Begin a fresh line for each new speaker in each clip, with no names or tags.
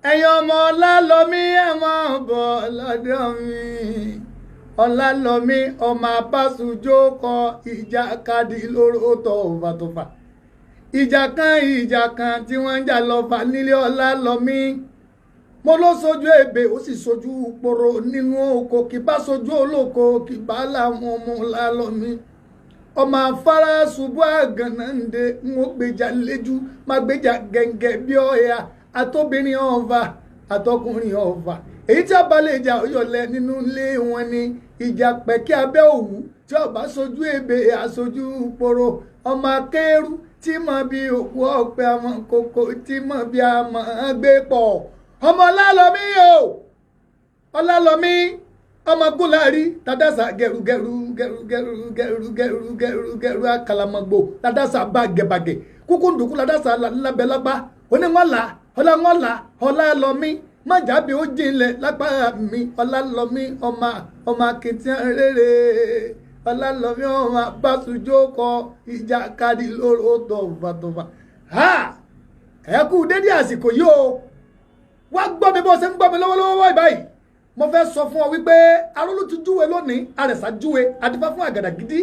ẹ̀yin ọmọ Ọlálọ́mí ẹ̀ máa bọ̀ lọ́dọ̀ mi. Ọlálọ́mí ọmọ Abásùjó kọ ìjàkadì lóró tọ̀fàtọ̀fà. ìjà kan tí wọ́n ń jà lọ́fà nílé Ọlálọ́mí. mo ló sojú ebè ó sì sojú poro nínú oko kì bá sojú olóko kì bá làwọn ọmọ Ọlálọ́mí. ọmọ afárá ṣubú àgànnàǹde ń ó gbèjà léjú má gbèjà gẹ̀ǹgẹ̀ bí ọ̀yà àtọ́bìnrin Ọ̀fà àtọkùnrin Ọ̀fà. èyí tí a bá lè jà òyọ̀lẹ̀ nínú ilé wọn ni ìjà pẹ̀kí abẹ́ òwú tí ọba sojú ebè àsojú poro. ọmọ akẹ́rù tí mọ̀ bí òkú ọ̀pẹ àmọ́ kòkó tí mọ̀ bí àmọ́ gbé pọ̀. ọmọ Ọlálọ́mí o Ọlálọ́mí ọmọ gúnlárí tàdásà gẹrugẹrugẹrugẹrugẹrugẹrugẹru akalamagbo tàdásà bàgẹ̀bàgẹ̀ kúkúndùkú tàdásà lábẹ́lápá oníwọ̀nlá ọláwọ̀nlá Ọlálọ́mí májàbí ó jinlẹ̀ lápá mi. Ọlálọ́mí ọmọ akitiyan rere. Ọlálọ́mí ọmọ Abásùjó kọ ìjàkadì lóró tọ̀fàtọ̀fà. ẹ kú dédé àsìkò yìí o wá gbọ́ mi bó ṣe ń gbọ́ mi lọ́wọ́lọ́wọ́ báyìí. mo fẹ́ sọ fún ọ wípé arólú ti júwe lónìí àrẹ̀sà júwe adífá fún àgàdàgídí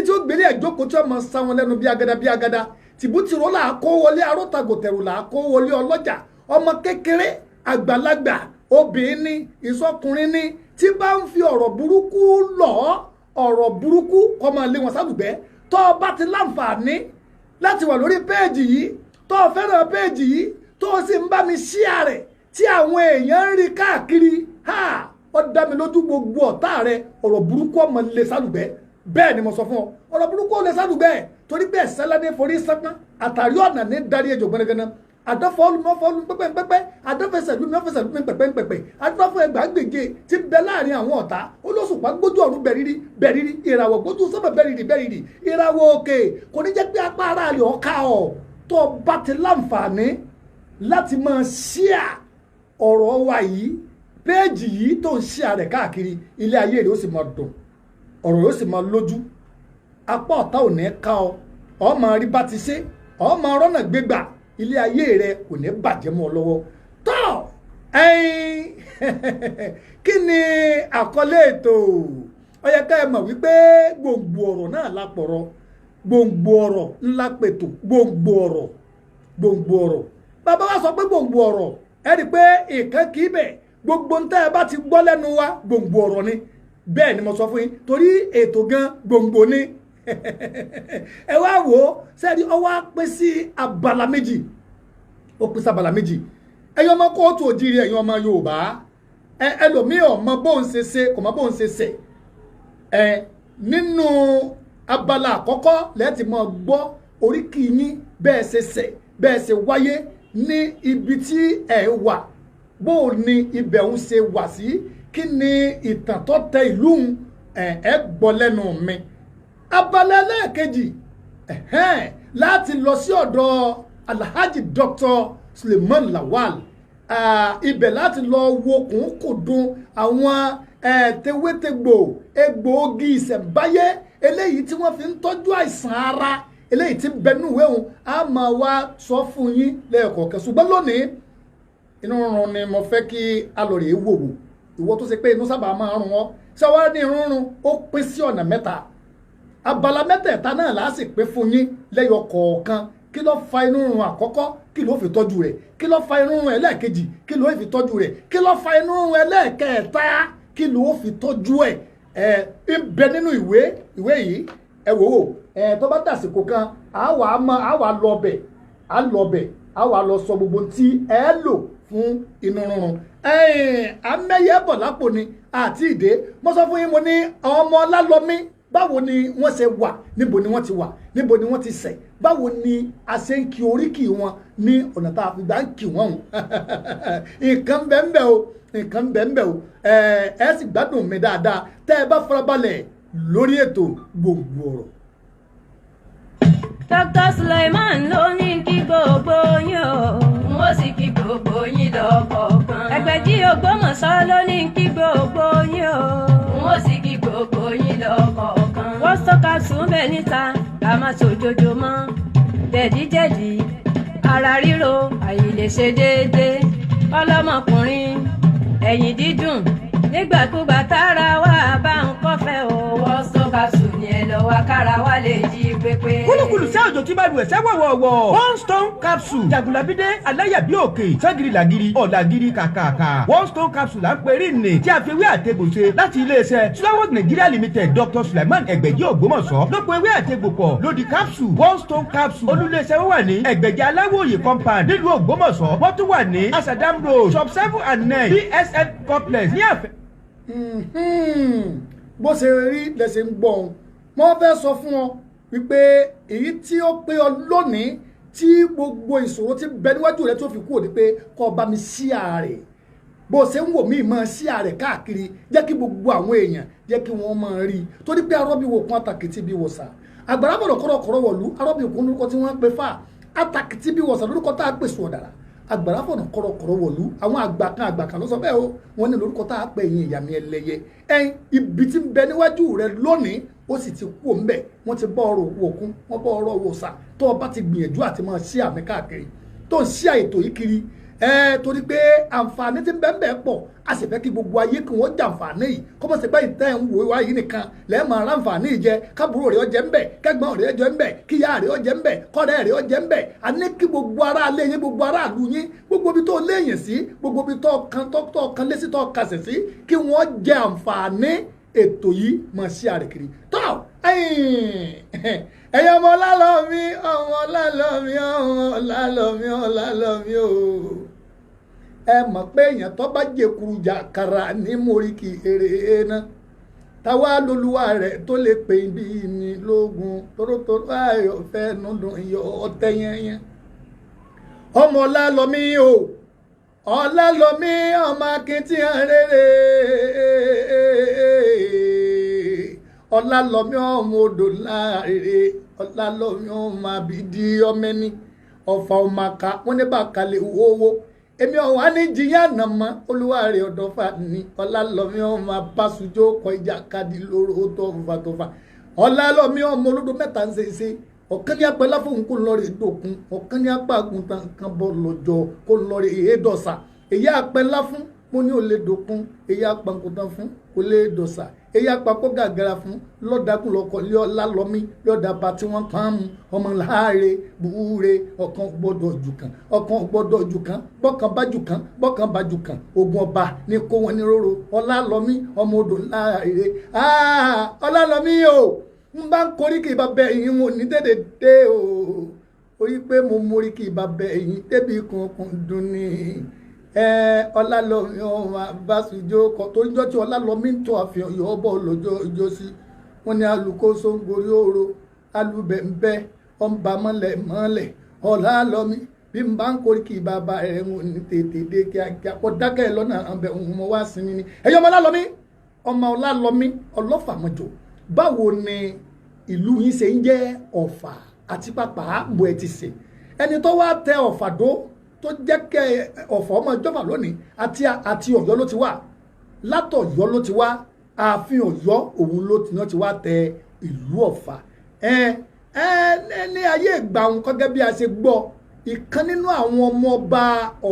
tí ó gbélé ẹ̀jókòó tí ó mọ sáwọn lẹ́nu bí agada tìbútìró là á kó wọlé arótagòtẹ̀rù là á kó wọlé ọlọ́jà ọmọ kékeré àgbàlagbà obìnrin ní ìsọkùnrin ní tí bá ń fi ọ̀rọ̀ burúkú lọ ọ̀rọ̀ burúkú kọ́ máa lé wọn sálùgbẹ́. tó o bá ti láǹfààní láti wà lórí péèjì yìí tó o fẹ́ràn péèjì yìí tó o sì ń bá mi ṣíà rẹ̀ tí àwọn èèyàn ń rí káàkiri ó dá mi lójú gbogbo ọ̀tá rẹ ọ̀rọ̀ burúkú ọmọ lè sálùgbẹ́. bẹ́ẹ̀ ni mo sọ fún ọ ọ̀rọ̀ burúkú ó lè sálùgbẹ́ torí pé ẹ̀sẹ̀ ládé forí sápá àtàrí ọ̀nà ní darí ejò gbẹ́nẹ́gbẹ́ná àdọ́fọ́ olùmọ́fọ́lù pẹ́pẹ́pẹ́pẹ́ àdọ́fẹsẹ̀lú pẹ́pẹ́pẹ́pẹ́ àdọ́fọ́ ẹgbàágbèje tí ń bẹ láàrin àwọn ọ̀tá olóṣùpá gbójú ọ̀run bẹ̀rírí ìràwọ̀ gbójú sọ́mọ̀ bẹ̀rírí ìràwọ̀ òkè kò ní jẹ́ pé apá ara rẹ̀ ọ̀ka ọ̀ tó bá ti láǹfààní láti máa ṣíà ọ̀rọ̀ wa yìí péèjì yìí tó ń ṣíà rẹ̀ káàkiri ilé ayé rẹ̀ ó sì máa dùn ọ̀rọ̀ rẹ̀ ó sì máa lójú apá ọ̀tá ò ní ká ọ máa rí bá ti ṣe ọ máa rọ́nà gbégbà ilé ayé rẹ kò ní bàjẹ́ mọ́ ọ lọ́wọ́. tó kí ni àkọlé ètò ó yẹ ká ẹ mọ̀ wípé gbòǹgbò ọ̀rọ̀ náà lápọ̀rọ̀ gbòǹgbò ọ̀rọ̀ ńlá pètò gbòǹgbò ọ̀rọ̀ bàbá wa sọ pé gbòǹgbò ọ̀rọ̀ ẹ rí i pé ìkan kì í bẹ̀ gbogbo ntẹ́ ẹ bá ti gbọ́ lẹ́nu wa gbòǹgbò ọ̀rọ̀ ni bẹ́ẹ̀ ni mo sọ fún yín torí ètò gan gbòǹgbò ni ẹ wá wò ó sẹ́ẹ̀dí ọwọ́ á pín sí abala méjì ó pín sí abala méjì ẹ̀yin ọmọ kóòtù òjìrì ẹ̀yin ọmọ Yorùbá ẹlòmíì ọmọ bóun ṣe ṣe kò mọ bóun ṣe ṣe nínú abala àkọ́kọ́ lẹ́ẹ̀tì mọ́ gbọ́ oríkì yín bẹ́ẹ̀ ṣe ṣẹ̀ bẹ́ẹ̀ ṣe wáyé ní ibi tí ẹ wà bóun ni ibẹ̀ ń ṣe wà sí kí ni ìtàn tó tẹ ìlú ẹ gbọ́ lẹ́nu mi. abala ẹlẹ́ẹ̀kejì láti lọ sí ọ̀dọ̀ Alhaji Dr. Suleiman Lawal ibẹ̀ láti lọ wo kùnkùndùn àwọn tewétegbò egbòogi ìṣẹ̀ǹbáyé eléyìí tí wọ́n fi ń tọ́jú àìsàn ara eléyìí tí bẹnu ìwé òun á máa wá sọ fún yín lẹ́ẹ̀kọ̀ọ̀kan ṣùgbọ́n lónìí inú rúnrún ni mo fẹ́ kí alọ̀rẹ̀ wò ìwọ tó ṣe pé inú sábà máa rún ọ ṣáwá ní rúnrún ó pín sí ọ̀nà mẹ́ta abala mẹ́tẹ̀ẹ̀ta náà là á sì pín fún yín lẹ́yọ kọ̀ọ̀kan kí ló fa inú rúnrún àkọ́kọ́ kí ló fi tọ́jú rẹ̀ kí ló fa inú rúnrún ẹlẹ́ẹ̀kejì kí ló fi tọ́jú rẹ̀ kí ló fa inú rúnrún ẹlẹ́ẹ̀kẹta kí ló fi tọ́jú ẹ̀ ń bẹ nínú ìwé yìí ẹ wò ó tó bá dàsìkò kan á wà lọ bẹ̀ á wà lọ sọ gbogbo tí ẹ lò fún inú rúnrún amẹ́yẹ bọ̀ lápò ni àti ìdè mo sọ fún yín mo ní ọmọ Ọlálọ́mí báwo ni wọ́n ṣe wà níbo ni wọ́n ti wà níbo ni wọ́n ti ṣẹ̀ báwo ni a ṣe ń kí oríkì wọn ní ọ̀nà tá a fi gbà ń kí wọ́n nǹkan bẹ́ẹ̀ o ẹ sì gbádùn mi dáadáa tẹ́ ẹ bá farabalẹ̀ lórí ètò gbòǹgbò ọ̀rọ̀.
Dr. Suleiman ló ní kí gbogbo yín o wọ́n sì kí gbogbo yín lọ́kọ̀ọ̀kan. Ẹgbẹ̀jì Ògbómọ̀ṣọ́ ló ní kí gbogbo yín o wọ́n sì kí gbogbo yín lọ́kọ̀ọ̀kan. Wọ́n sọ́ka sùn bẹ́ẹ̀ níta ká má ṣòjòjò mọ́ jẹ̀díjẹ̀dí ara ríro àìlèṣe déédéé ọlọ́mọkùnrin ẹ̀yìn dídùn nígbàkúgbà tára wa bá ń kọ́fẹ́ o. wọ́n sọ capsule ni ẹ lọ wá kára wa lè jí pépé.
kúlùkùlù sí àjò tí bá lu ẹ̀sẹ̀ wọ̀wọ̀wọ̀. one stone capsule jagunlabide aláyàbí òkè sangiri lagiri ọ̀làgiri kàkàkà. one stone capsule à ń pè Erinle tí a fi ewé àtegbò ṣe láti iléeṣẹ́ Sulawesi Nigeria Limited Dr. Sulaiman Ẹgbẹ̀jì Ògbómọ̀ṣọ́ ló pe ewé àtegbò pọ̀ lódì capsule one stone capsule olúléeṣẹ́ wọ́n wà ní Ẹgbẹ̀jì Aláwòye compound nílùú Ògbómọ̀ṣọ́ wọ́n tún wà ní Asadam road shop 7 and 9 PSN complex ní àfẹ́.
bó ṣe rí lẹ́sẹ̀ ń gbọ́ ọ́n wọ́n fẹ́ sọ fún ọ wípé èyí tí ó pé ọ lónìí tí gbogbo ìṣòro tí bẹ níwájú rẹ tó fi kú òní pé kó o bá mi sí ààrẹ bó ṣe ń wò mí mọ́ sí ààrẹ káàkiri jẹ́ kí gbogbo àwọn èèyàn jẹ́ kí wọ́n máa rí i torí pé arọ́bíwò kan àtàkìtì bí wọ̀sà àgbàrá bọ̀dọ̀ kọ́rọ̀kọ́rọ̀ wọ̀lú arọ́bíwò lórúkọ tí wọ́n ń pè fà àtàkìtì bí wọ̀sà lórúkọ tá a pè sùn ọ̀dàrà àgbàrá fọ̀nà kọ́rọ̀kọ́rọ̀ wọ̀lú àwọn àgbà kan ló sọ bẹ́ẹ̀ o wọ́n ní lórúkọ tá a pè yín ìyàmí ẹlẹ́yẹ ẹ̀yìn ibi tí ń bẹ níwájú rẹ lónìí ó sì ti kú òun bẹ̀ wọ́n ti bọ́ ọ̀rọ̀ òkun wọ́n bọ́ ọ̀rọ̀ òwòsàn tó o bá ti gbìyànjú àti máa ṣí àmì káàkiri tó ń ṣí àìtò yìí kiri torí pé àǹfààní tí ń bẹ ń bẹ pọ̀ a sì fẹ́ kí gbogbo ayé kí wọ́n jàǹfààní yìí kọ́ mọ̀ sí pé ìtẹ́ ń wò wá yìí nìkan lẹ́ẹ̀ máa ráǹfààní jẹ kábúrò rẹ̀ ọjẹ́ ń bẹ̀ kẹ́gbọ́n rẹ̀ ọjẹ́ ń bẹ̀ kíyà rẹ̀ ọjẹ́ ń bẹ̀ kọ́rẹ́ rẹ̀ ọjẹ́ ń bẹ̀ a ní kí gbogbo ará alé yín gbogbo ará àlú yín gbogbo ibi tó léèyàn sí gbogbo ibi tó kan lé sí tó kasẹ̀ sí kí wọ́n jẹ àǹfààní ètò yìí mọ̀ sí àrèkiri tó ẹ̀yin ọmọ Ọlálọ́mí ọmọ Ọlálọ́mí ọmọ Ọlálọ́mí Ọlálọ́mí o ẹ mọ̀ pé èèyàn tó bá jẹkuru jàkàrà ní Oriki èrè náà táwa lolúwa rẹ̀ tó lè pè bí mi lógun torótoró ayọ̀ fẹ́ nùdùn iyọ̀ ọ̀tẹ̀ yẹn ọmọ Ọlálọ́mí o Ọlálọ́mí ọmọ akitiyan rere Ọlálọ́mí ọmọ odò láàrẹ Ọlálọ́mí ọmọ àbídí ọmẹni Ọ̀fà ọmọ àká wọn ní bàkàlẹ̀ owó èmi ọ̀hún á ní jiyàn nà mọ́ olúwarẹ̀ ọ̀dọ́fà ní Ọlálọ́mí ọmọ abásùjó kọ ìjà kadì lóró tó fà Ọlálọ́mí ọmọ olódò mẹ́ta ń ṣe ọ̀kan ní apẹ́lá fún kó lọ́ọ̀rẹ́ dòkun ọ̀kan ní apá àgùntàn kan bọ́ lọ́jọ́ kó lọ́ọ̀rẹ́ èédọ̀sà èyí apẹ́lá fún mo ní ò lè dòkun èyí apàgùntàn fún kò lè dọ̀sà èyí apapọ̀ gàgàrà fún lọ́dàkùn lọ́kọ̀ lé Ọlálọ́mí lọ́dàbà tí wọ́n kàn mú ọmọ láàárẹ̀ búure ọ̀kan gbọ́dọ̀ jù kan ọ̀kan gbọ́dọ̀ jù kan bọ́kan bá jù kan bọ́kan bá jù kan ogun ọba ní kó wọn ní róró Ọlálọ́mí ọmọ odò láàárẹ̀ Ọlálọ́mí o ń bá ń korí kì í bá bẹ ẹ̀yìn wọn ní dédé dé o orí pé mo mórí kì í bá bẹ ẹ̀yìn débi kankan dùn ní Ọlálọ́mí ọmọ abásùjó kọ tó ń jọ́ tí Ọlálọ́mí ń tó àfihàn yọ̀ ọ́ bọ̀ lọ́jọ́ ìjọ sí wọn ni alùkóso ń gorí òru alùbẹ̀ǹbẹ̀ ọ̀nba mọ́lẹ̀ Ọlálọ́mí bí n bá ń korí kì í bàbá rẹ̀ ń ní tètè dé kíákíá kó dákẹ́ lọ́nà àbẹ̀ òun mọ́ wá sinmi ni ẹ̀yọ́ ọmọ Ọlálọ́mí ọlọ́fà mọ́jọ báwo ni ìlú yín ṣe ń jẹ́ Ọ̀fà àti pàpà àbò ẹ̀ ti sè ẹni tó wá tẹ Ọ̀fà dó tó jẹ́ kẹ́ Ọ̀fà ọmọ ìjọba lónìí àti Ọ̀yọ́ ló ti wá látọ̀yọ́ ló ti wá ààfin Ọ̀yọ́ òun ló ti wá tẹ ìlú Ọ̀fà ní ayé ìgbà òun kọ́gẹ́ bí a ṣe gbọ́ ìkan nínú àwọn ọmọ ọba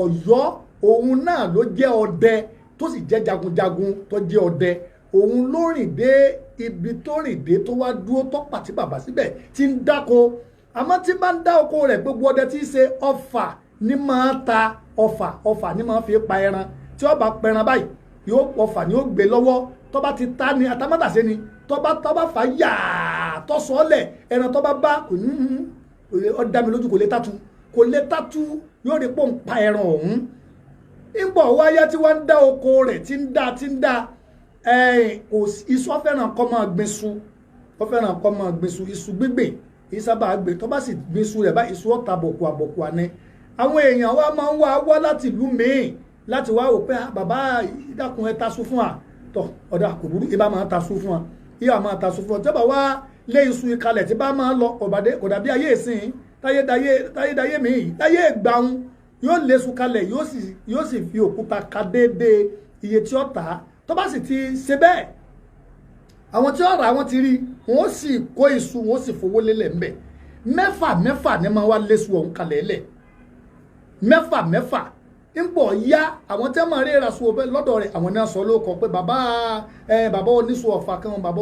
Ọ̀yọ́ òun náà ló jẹ́ ọdẹ tó sì jẹ́ jagunjagun tó jẹ́ ọdẹ òun ló rìn dé ibi tó rìn dé tó wá dúró tó pàtí bàbá síbẹ̀ tí ń dáko àmọ́ tí bá ń dá oko rẹ̀ gbogbo ọdẹ tí í ṣe Ọ̀fà ní máa ta Ọ̀fà ní máa fi pa ẹran tí ó bá pẹran báyìí yóò Ọ̀fà ni ó gbé lọ́wọ́ tó bá ti ta ni atamátàsé ni tó bá fà yàá tó sọ ọ́ lẹ̀ ẹran tó bá kò ní ó dá mi lójú kò lè tàtú yóò rí pọ̀ ń pa ẹran ọ̀hún nígbà wáyá tí wọ́n ń dá oko rẹ̀ tí ń dá iṣu ọ̀fẹ́ràn kọ́ máa gbin iṣu iṣu gbígbìn ìsábà gbé tó bá sì gbin iṣu rẹ̀ bá iṣu ọ̀tà àbọ̀kù àní àwọn èèyàn wa máa ń wá láti ìlú míì láti wá wò pé bàbá ìdákun ẹ taṣu fún wa tọ ọ̀dà kò burú ibà máa taṣu fún wa ìyá máa taṣu fún wa tí ó bá wá lé iṣu ìkalẹ̀ tí bá máa lọ kò dàbí ayé ìsìn táyédáyé míì táyé ìgbàun yóò lé iṣu kalẹ̀ yóò sì fi òkúta ka déédéé iye tí ó tà á tó bá sì ti ṣe bẹ́ẹ̀ àwọn tí ó rà wọ́n ti rí wọ́n sì kó iṣu wọ́n sì fowó lélẹ̀ ńbẹ̀ mẹ́fà ni máa wá léṣu ọ̀hún kalẹ̀ lẹ̀ mẹ́fà ń bọ̀ yá àwọn tẹ́ máa ríra sùn ọbẹ̀ lọ́dọ̀ rẹ̀ àwọn náà sọ ló kọ pé bàbá oníṣù Ọ̀fà kan bàbá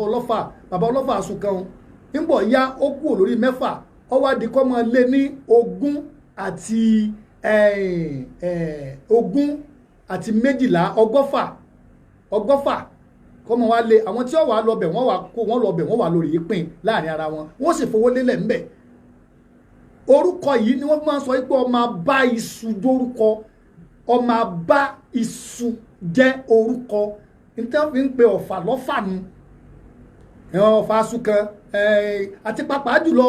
ọlọ́fà àsùn kan ń bọ̀ yá ó kú lórí 6 ó wá di kọ́ máa lé ní 20 àti 12 ọgọ́fà kọ́ máa wá lé àwọn tí ó wà lọ bẹ̀ wọ́n wà kó wọ́n lọ bẹ̀ wọ́n wà lórí ìpín láàrin ara wọn wọ́n sì fowó lélẹ̀ ńbẹ̀ orúkọ yìí ni wọ́n máa ń sọ pé ọmọ bá iṣu dórúkọ ọmọ bá iṣu jẹ́ orúkọ nítorí fi ń pe Ọ̀fà lọ́fà nu Ọ̀fà aṣù kan àti pàápàá jùlọ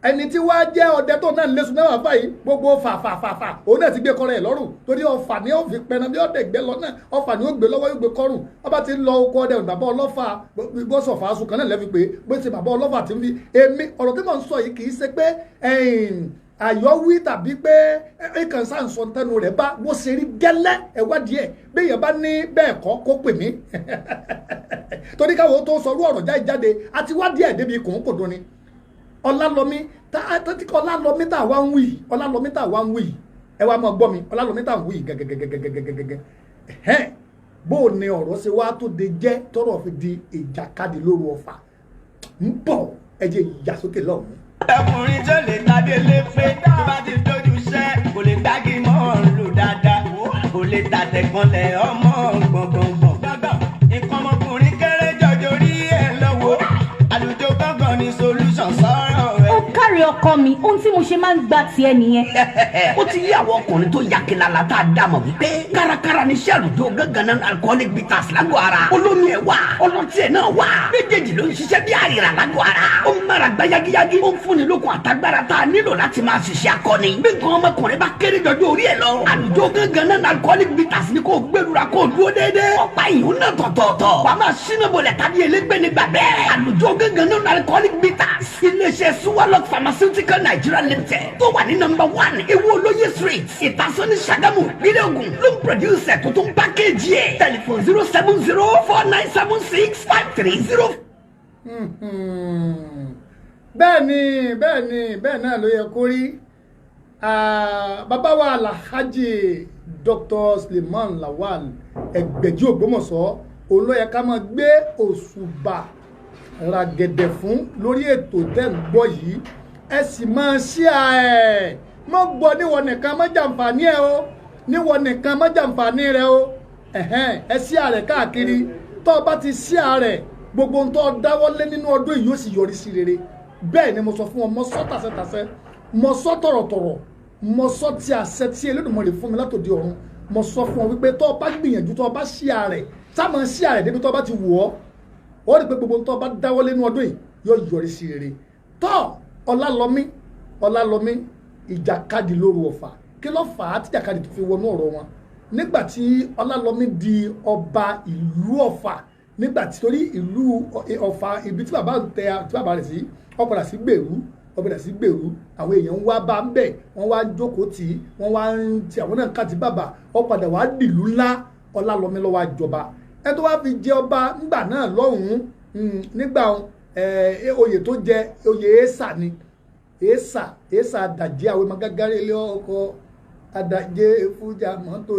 ẹni tí wàá jẹ́ ọdẹ tó náà lẹ́sùn mẹ́wàá báyìí gbogbo fàfàfàfà òun náà ti gbé kọ́rọ̀ ẹ̀ lọ́rùn torí Ọ̀fà ni ó fi pẹran bí ọdẹ gbé lọ náà Ọ̀fà ni ó gbé lọ́wọ́ yóò gbé kọ́rùn ọba ti lọ oko ọdẹ bàbá ọlọ́fà gbọ́sọ̀fà aṣù kan náà lẹ́fi pé bó ti bàbá ọlọ́fà ti ń fi èmi ọ̀rọ̀ tí mò ń sọ yìí kì í ṣe pé àyọ̀wí tàbí pé ẹ̀kan sáà ń sọ tẹnu rẹ̀ bá bó ṣe rí gẹ́lẹ́ ẹ̀wádìí ẹ̀ bí èèyàn bá ní bẹ́ẹ̀ kọ́ kó pè mí torí káwọn tó sọ orú ọ̀rọ̀ jáde àti wádìí ẹ̀ débi kòńkòdó ni Ọlálọ́mí tá a wá ń wí ẹ wá máa gbọ́ mi Ọlálọ́mí tá a ń wí gẹ́gẹ́gẹ́gẹ́gẹ́gẹ́gẹ́ bó o ní ọ̀rọ̀ ṣe wá tó de jẹ́ tọ́rọ̀ fi di ìjàkadì lóru Ọ̀fà ń bọ̀ ẹ jẹ́ ìyà sókè lọ́hùn.
ọkùnrin tó lè tàdé lé pé tó bá ti dojú iṣẹ́ kò lè dági mọ́ lò dáadáa kò lè tàtẹ̀kànlẹ̀ ọmọ gbọ̀ngbọ̀ngbọ̀n nǹkan ọmọkùnrin kéré jọjọ rí ẹ lọ́wọ́ àlùjọ gángan ní solution sọ̀rọ̀ rẹ̀.
ó kárí ọkọ mi ohun tí mo ṣe máa ń gba tiẹ̀ nìyẹn.
ó ti yí àwọn ọkùnrin tó yakilala tá a dá mọ̀ wípé kárakára ní iṣẹ́ àlùjọ gángan náà alcoholic bitters lágọ̀ ara olómi ẹ̀ wà ọlọ́tí ẹ̀ náà wà méjèèjì ló ń ṣiṣẹ́ bí àrìrà lágọ̀ ara ó ń mára gbá yagiyagi ó ń fúnni lókun àtagbára tá a nílò láti máa ṣiṣẹ́ akọni bí nǹkan ọmọkùnrin bá kéré jọjọ orí ẹ̀ lọ àlùjọ gángan náà alcoholic bitters ni kò gbẹlura kò dúró déédéé ọ̀pá ìyún náà tọ̀tọ̀ọ̀tọ̀ wàá máa ṣínà bolẹ̀ tàbí elégbé nígbà bẹ́ẹ̀ àlùjọ gángan náà alcoholic bitters iléeṣẹ́ Suwalok Pharmaceutical Nigeria Limited tó wà ní number 1 Ewu Olóyè Street Ìtasọ́ní Ṣàgámù ìpínlẹ̀ Ògùn ló ń produce tó tún pákéjì ẹ̀ tẹlifon 07049765330.
bẹ́ẹ̀ náà ló yẹ kó rí bàbá wa Alhaji Dr. Suleiman Lawal Ẹgbẹ̀jí Ògbómọ̀ṣọ́ òun ló yẹ ká máa gbé òṣùbà ràgẹ̀dẹ̀ fún lórí ètò tẹ́ ń gbọ́ yìí ẹ sì máa share ẹ̀ mọ́ gbọ́ níwọ̀n nìkan má jàǹfààní ẹ̀ o níwọ̀n nìkan má jàǹfààní rẹ̀ o ẹ share rẹ̀ káàkiri tó o bá ti share rẹ̀ gbogbo ohun tó dáwọ́lé nínú ọdún yìí yóò sì yọrí sí rere bẹ́ẹ̀ ni mo sọ fún ọ mo sọ tàṣẹtàṣẹ mo sọ tọ̀rọ̀tọ̀rọ̀ mo sọ tí àṣẹ tí Elédùmarè fún mi látòdì ọ̀run mo sọ fún ọ wípé tó o bá gbìyànjú tó o bá share rẹ̀ sá máa share rẹ̀ débi tó o bá ti wù ọ́ ó rí pé gbogbo tó bá dáwọ́lé ní ọdún yìí yóò yọrí sí rere tó Ọlálọ́mí ìjàkadì lóru Ọ̀fà kí ló fà á tí ìjàkadì tó fi wọnú ọ̀rọ̀ wọn nígbà tí Ọlálọ́mí di ọba ìlú Ọ̀fà nígbà tí torí ìlú Ọ̀fà ibi tí bàbá rẹ̀ sí ọ̀padà sí gbèrú àwọn èèyàn ń wá bá ń bẹ̀ wọ́n wá jókòó tì í wọ́n wá ń ti àwọn náà ká ti bàbà ọ̀padà wá dìlú ńlá Ọlálọ́mí ló wá jọba ẹ tó wá fi jẹ ọba ńgbà náà lọ́hùn-ún nígbà oyè tó jẹ oyè èèsà ni èèsà àdàjẹ àwọn ọmọ gágárí ilé ọkọ àdàjẹ fújà mọ́tò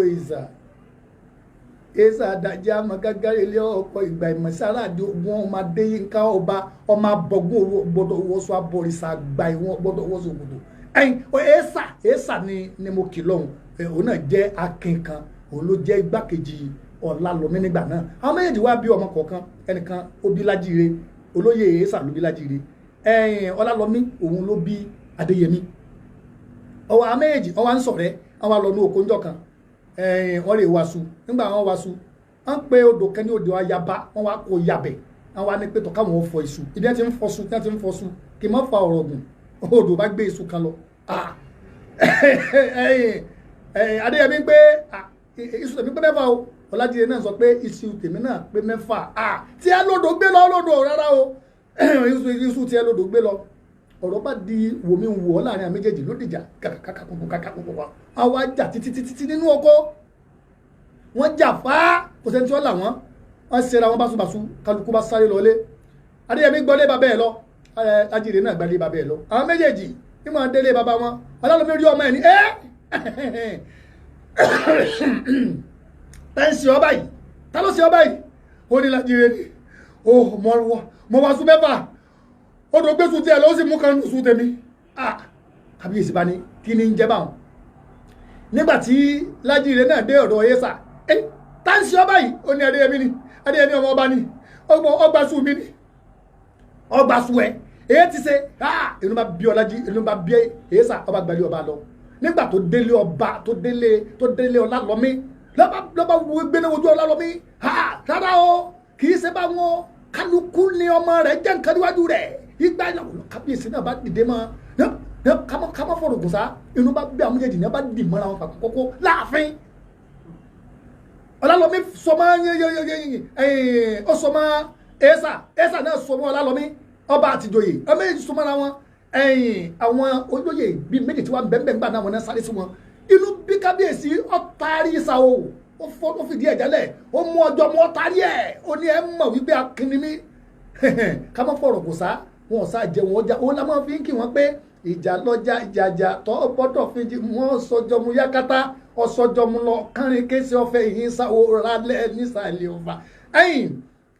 èèsà àdàjẹ ọmọ gágárí ilé ọkọ ìgbà ìmọ̀sára àdé ogun ọmọ adéyínká ọba ọmọ abọ́gun gbọdọ̀ wọ́sọ abọ́rìṣà àgbà ìwọ̀n gbọdọ̀ wọ́sọ ògùdù èèsà ni mo kì lọ́hùn òun náà jẹ́ akin kan òun ló jẹ́ igbákejì Ọlálọ́mí nígbà náà àwọn méjèèjì wá bí ọmọ kọ̀ọ̀kan ẹnìkan ó bí Lájíire olóyè èèsà ló bí Lájíire Ọlálọ́mí òun ló bí Adéyẹmí ọwọ́ àwọn méjèèjì wọ́n wá ń ṣọ̀rẹ́ wọ́n wá lọ ní oko ńjọ́ kan wọ́n lè wàásù nígbà wọ́n wàásù wọ́n pe odò kan ní odò Ayaba wọ́n wá kó yabẹ̀ wọ́n wá ní pé tọ́ka wọn fọ iṣu ìdí ẹ̀ ti ń fọṣu kì í má fa ọ̀rọ̀ gùn odò bá gbé iṣu kan lọ Adéyẹmí pé iṣu tèmi pé mẹ́fà o Ọlájídé náà sọ pé iṣu tèmi náà pé mẹ́fà tí ẹ lódò gbé lọ lódò rárá o iṣu tí ẹ lódò gbé lọ ọ̀rọ̀ bá di wòmí wò ọ́ láàrin àwọn méjèèjì ló dìjà kàkàkàkùnkùn àwọn ajá títí nínú oko wọ́n jà fá kò sẹ́ni tí wọ́n là wọ́n ṣera wọn báṣubàṣu kálukú bá sáré lọlé Adéyẹmí gbọ́lé bàbá ẹ̀ lọ Lájídé náà gbálé bàbá ẹ̀ lọ àwọn méjèèjì nígbà délé bàbá wọn Ọlálọ́mí rí ọmọ ẹ̀ ní tá ń ṣe ọ báyìí tá ló ṣe ọ báyìí ó ní Lájíire ni ó mọ wá sún mẹ́fà ó dò gbé sùn tiẹ̀ ló sì mú kan sùn tèmi kábíyèsí bá ní kí ni ń jẹ́ báwọn nígbà tí Lájíire náà dé ọ̀dọ̀ Yésà tá ń ṣe ọ báyìí ó ní Adéyẹmí ni Adéyẹmí ọmọ ọba ni ọgbà sùn mi ni ọgbà sùn ẹ èyí ti ṣe inú bá bí inú bá bí Yésà ọba gbàlẹ́ ọba lọ nígbà tó délé ọba tó délé Ọlálọ́mí lọ́ba gbéná ojú Ọlálọ́mí rárá o kì í ṣe bá wọn kálukú ni ọmọ rẹ̀ jẹ́ nǹkan níwájú rẹ̀ ìgbà kábíyèsí náà bá dìde mọ́ kámọ́ fọ̀rọ̀ gùn sá inú bá bí àwọn méjèèjì náà bá dì mọ́ra wọn kókó láàfin Ọlálọ́mí sọmọ ó sọmọ Yésà náà sọmọ Ọlálọ́mí ọba àtijọ́yè ọmọ èjì sọmọra wọn àwọn olóyè bíi méjì tí wọ́n bẹ́ẹ̀ gbà náà wọn náà sáré sí wọn inú bí kábíyèsí ọ̀tarí ìsà o ó fìdí ẹ̀ jálẹ̀ ó mú ọjọ́ mọ́ ọ̀tarí ẹ̀ ó ní ẹ̀ mọ̀ wípé akínní mi ká má fọ̀rọ̀ kò sá wọn ò sá jẹ wọn ọjà òun la máa fi ń kí wọn pé ìjà lọ́jà ìjàjà tó gbọ́dọ̀ fi wọn sọjọ́ mu yakata ọ̀sọjọ́ mu lọ kárin kése ọ̀fẹ́ ìhín sá o rálẹ̀ nísàlẹ̀ ọ̀fà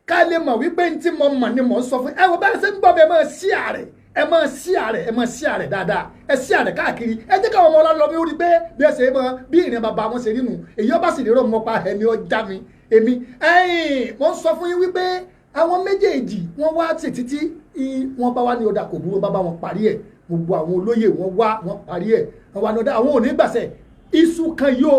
ká lè mọ̀ wípé ntí mo mọ̀ ni mò ń sọ fún ẹ wọ bẹ́ẹ̀ ṣe ń gbọ́ mi ẹ máa ṣí àrẹ̀ ẹ máa ṣí àrẹ̀ dáadáa ẹ ṣí àrẹ̀ káàkiri ẹ jẹ́ káwọn ọmọ Ọlálọ́mí ó rí pé bí ẹ ṣe mọ bí ìrìn bàbá wọn ṣe rí nù èyí ọba sì lérò mọ pa ẹni ọjà mi èmi mo ń sọ fún yín wípé àwọn méjèèjì wọ́n wá títí wọ́n bá wá ní ọ̀dà kò burú bá wọn parí ẹ̀ gbogbo àwọn olóyè wọ́n parí ẹ̀ wọ́n wá ní ọ̀dà àwọn ò ní gbàṣẹ iṣu kan yóò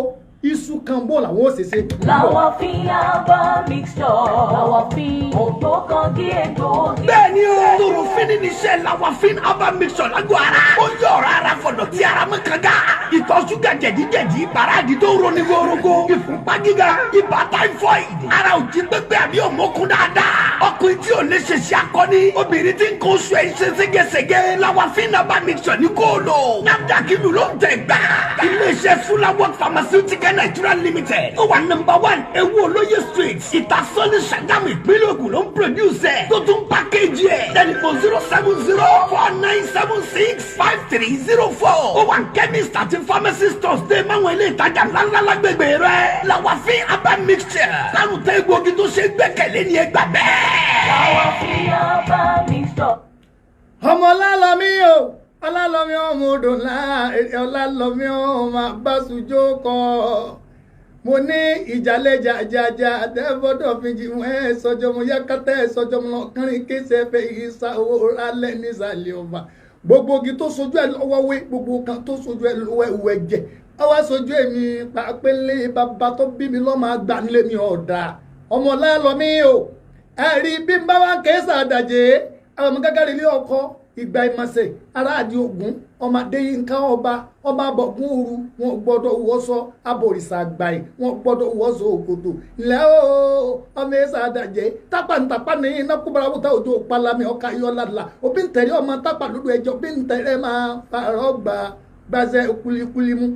iṣu kan bó làwọn ò ṣe ṣe.
làwọn fi abá mixture làwọn fi ògbó kan gé egbòogi.
bẹ́ẹ̀ni o torofin ní iṣẹ́ làwọn fi abá mixture lágọ̀ọ́ ara ó yọ ọ̀rọ̀ ara fọ̀dọ̀ tí ara mọ́ kanga ìtọ̀ ṣúgà jẹ̀díjẹ̀dí paráàdì tó roni gorogo ìfúnpá gíga ibà typhoid ara ò jí gbẹgbẹ àbí òmókun dáadáa ọkùnrin tí ò lè ṣe ṣe akọni obìnrin tí ń kó oṣù ẹ̀ ṣe ségesège làwọn fi abá mixture ní kóòlò nàbdàkìlù ló ń tẹ̀ gbà iléeṣẹ́ Sulawok pharmaceutical Nigeria Limited ó wà #1 Ewu Olóyè Street Ìtasọ́lé Ṣàgámù ìpínlẹ̀ Ògùn ló ń produce ẹ̀ tó tún package ẹ̀ telephone 07049765304 ó wà chemist àti pharmacy stores dé máwọn ilé ìtajà ńláńlá lágbègbè rẹ̀ Lawafin Herbal Mixture lárùn tẹ́ egbògi tó ṣe gbẹ́kẹ̀lé ní ẹgbà bẹ́ẹ̀.
Lawafin Herbal Mixture.
ọmọ Ọlálọ́mí o Ọlálọ́mí ọmọ odò ńlá Ọlálọ́mí ọmọ abásùjó kọ mo ní ìjàlẹ̀jà àjàjà àdẹ́fọ́dọ̀ fìjì wọn ẹ̀ sọjọ́ mo yákàtà ẹ̀ sọjọ́ mo lọ́kànrin kéṣe fẹ́ ìsà owó rálẹ̀ nísàlẹ̀ ọba gbogbo igi tó sojú ẹ̀ lọ́wọ́ wé gbogbo kan tó sojú ẹ̀ lọ́wọ́ ẹ̀wù ẹ̀jẹ̀ ọwọ́ sojú èmi pàápẹ́lẹ́ bàbá tó bí mi lọ́mọ àgbà nílé mi ọ̀dà ọmọ Ọlálọ́mí o ẹ̀rí bí n bá wá kéṣà àdàjẹ́ àwọn ọmọ gágárí ilé ọkọ ìgbà ìmọ̀sẹ̀ aráàdì Ògún ọmọ Adéyínká ọba abọ̀gún òru wọn gbọ́dọ̀ wọ́sọ abòrìṣà àgbáyé wọn gbọ́dọ̀ wọ́sọ òkòtò ilẹ̀ ooo ọmọ ẹ̀sà àdàjẹ́ tápàǹtàpá ní iná kúbarawúta òjò palami ọkà yọlá òbí ń tẹ̀lé ọmọ tápà lódò ẹjọ́ bí ń tẹ̀lé máa fàárọ̀ gbàzẹ́ kulikuli mú